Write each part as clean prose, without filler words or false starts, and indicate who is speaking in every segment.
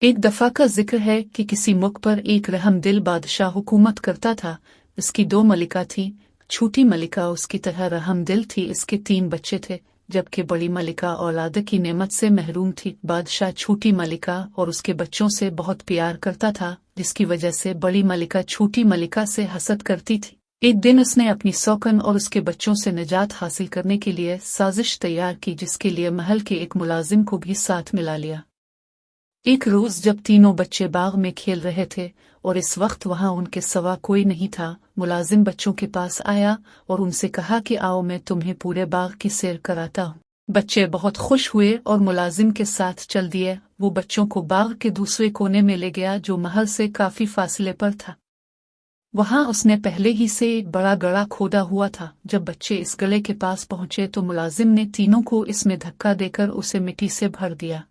Speaker 1: एक दफा का जिक्र है कि किसी मुल्क पर एक रहमदिल बादशाह हुकूमत करता था। इसकी दो मलिका थीं। छोटी मलिका उसकी तरह रहमदिल थी। इसके 3 बच्चे थे, जबकि बड़ी मलिका औलाद की नेमत से महरूम थी। बादशाह छोटी मलिका और उसके बच्चों से बहुत प्यार करता था, जिसकी वजह से बड़ी मलिका छोटी मलिका से हसद करती थी। एक दिन उसने अपनी सौकन और उसके बच्चों से निजात हासिल करने के लिए साजिश तैयार की, जिसके लिए महल के एक मुलाजिम को भी साथ मिला लिया। एक रोज जब तीनों बच्चे बाग में खेल रहे थे और इस वक्त वहां उनके सिवा कोई नहीं था, मुलाजिम बच्चों के पास आया और उनसे कहा कि आओ मैं तुम्हें पूरे बाग की सैर कराता हूँ। बच्चे बहुत खुश हुए और मुलाजिम के साथ चल दिए। वो बच्चों को बाग के दूसरे कोने में ले गया, जो महल से काफी फासले पर था। वहां उसने पहले ही से एक बड़ा गड्ढा खोदा हुआ था। जब बच्चे इस गड्ढे के पास पहुंचे तो मुलाजिम ने तीनों को इसमें धक्का देकर उसे मिट्टी से भर दिया।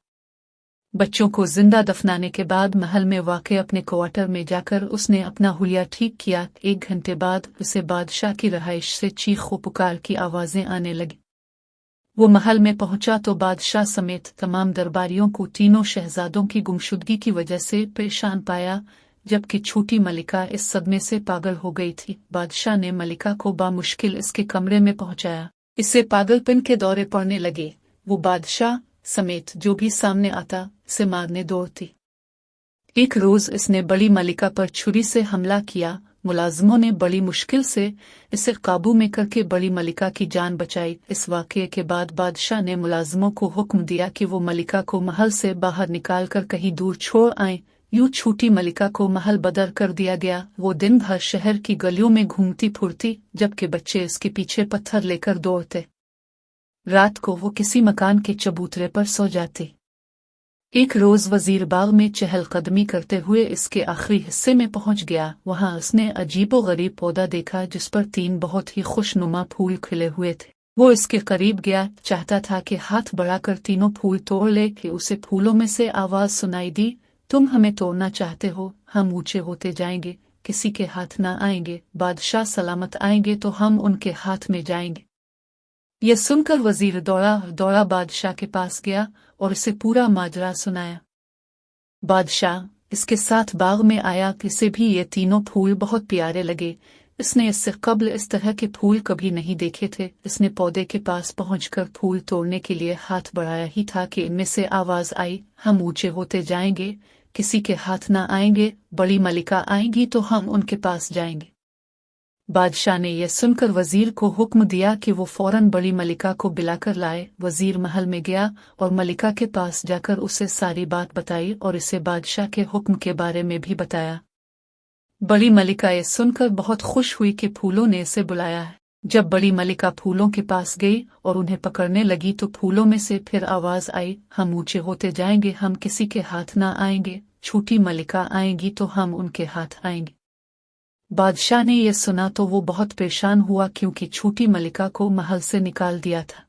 Speaker 1: बच्चों को जिंदा दफनाने के बाद महल में वाक़ अपने क्वार्टर में जाकर उसने अपना हुलिया ठीक किया। 1 घंटे बाद उसे बादशाह की रहाइश से चीखों पुकार की आवाजें आने लगी। वो महल में पहुंचा तो बादशाह समेत तमाम दरबारियों को तीनों शहजादों की गुमशुदगी की वजह से परेशान पाया, जबकि छोटी मलिका इस सदमे से पागल हो गई थी। बादशाह ने मलिका को बामुश्किल इसके कमरे में पहुंचाया। इससे पागलपन के दौरे पड़ने लगे। वो बादशाह समेत जो भी सामने आता से मारने दौड़ती। एक रोज इसने बड़ी मलिका पर छुरी से हमला किया। मुलाजिमों ने बड़ी मुश्किल से इसे काबू में करके बड़ी मलिका की जान बचाई। इस वाक़ये के बाद बादशाह ने मुलाजिमों को हुक्म दिया कि वो मलिका को महल से बाहर निकाल कर कहीं दूर छोड़ आएं। यूं छोटी मलिका को महल बदर कर दिया गया। वो दिन भर शहर की गलियों में घूमती फुरती, जबकि बच्चे इसके पीछे पत्थर लेकर दौड़ते। रात को वो किसी मकान के चबूतरे पर सो जाती। एक रोज वजीर बाग में चहलकदमी करते हुए इसके आखिरी हिस्से में पहुंच गया। वहां उसने अजीबो गरीब पौधा देखा, जिस पर 3 बहुत ही खुशनुमा फूल खिले हुए थे। वो इसके करीब गया, चाहता था कि हाथ बढ़ाकर तीनों फूल तोड़ ले कि उसे फूलों में से आवाज सुनाई दी, तुम हमें तोड़ना चाहते हो, हम ऊंचे होते जाएंगे, किसी के हाथ न आएंगे, बादशाह सलामत आएंगे तो हम उनके हाथ में जाएंगे। यह सुनकर वजीर दौड़ा बादशाह के पास गया और इसे पूरा माजरा सुनाया। बादशाह इसके साथ बाग में आया। इसे भी ये तीनों फूल बहुत प्यारे लगे। इसने इससे कब्ल इस तरह के फूल कभी नहीं देखे थे। इसने पौधे के पास पहुंचकर फूल तोड़ने के लिए हाथ बढ़ाया ही था कि इनमें से आवाज आई, हम ऊंचे होते जाएंगे, किसी के हाथ ना आएंगे, बड़ी मलिका आएंगी तो हम उनके पास जाएंगे। बादशाह ने यह सुनकर वजीर को हुक्म दिया कि वो फौरन बड़ी मलिका को बुलाकर लाए। वजीर महल में गया और मलिका के पास जाकर उसे सारी बात बताई और इसे बादशाह के हुक्म के बारे में भी बताया। बड़ी मलिका ये सुनकर बहुत खुश हुई कि फूलों ने इसे बुलाया है। जब बड़ी मलिका फूलों के पास गई और उन्हें पकड़ने लगी तो फूलों में से फिर आवाज आई, हम ऊंचे होते जाएंगे, हम किसी के हाथ ना आएंगे, छोटी मलिका आएंगी तो हम उनके हाथ आएंगे। बादशाह ने यह सुना तो वो बहुत परेशान हुआ, क्योंकि छोटी मलिका को महल से निकाल दिया था।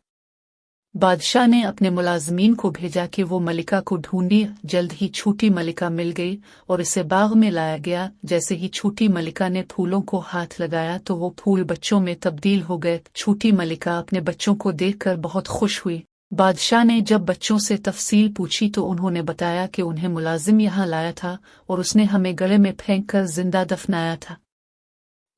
Speaker 1: बादशाह ने अपने मुलाजमीन को भेजा कि वो मलिका को ढूंढी। जल्द ही छोटी मलिका मिल गई और इसे बाग में लाया गया। जैसे ही छोटी मलिका ने फूलों को हाथ लगाया तो वो फूल बच्चों में तब्दील हो गए। छोटी मलिका अपने बच्चों को देखकर बहुत खुश हुई। बादशाह ने जब बच्चों से तफसील पूछी तो उन्होंने बताया कि उन्हें मुलाजिम यहाँ लाया था और उसने हमें गले में फेंक कर जिंदा दफनाया था।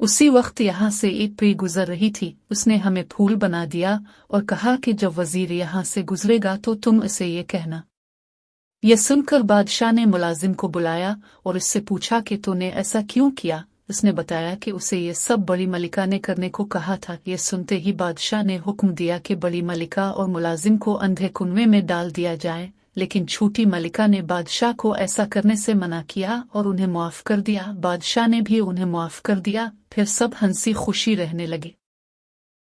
Speaker 1: उसी वक्त यहाँ से एक परी गुजर रही थी, उसने हमें फूल बना दिया और कहा कि जब वजीर यहाँ से गुजरेगा तो तुम इसे ये कहना। यह सुनकर बादशाह ने मुलाजिम को बुलाया और इससे पूछा कि तूने ऐसा क्यों किया। उसने बताया कि उसे ये सब बड़ी मलिका ने करने को कहा था। ये सुनते ही बादशाह ने हुक्म दिया कि बड़ी मलिका और मुलाजिम को अंधे कुएं में डाल दिया जाए, लेकिन छोटी मलिका ने बादशाह को ऐसा करने से मना किया और उन्हें माफ कर दिया। बादशाह ने भी उन्हें माफ कर दिया। फिर सब हंसी खुशी रहने लगे।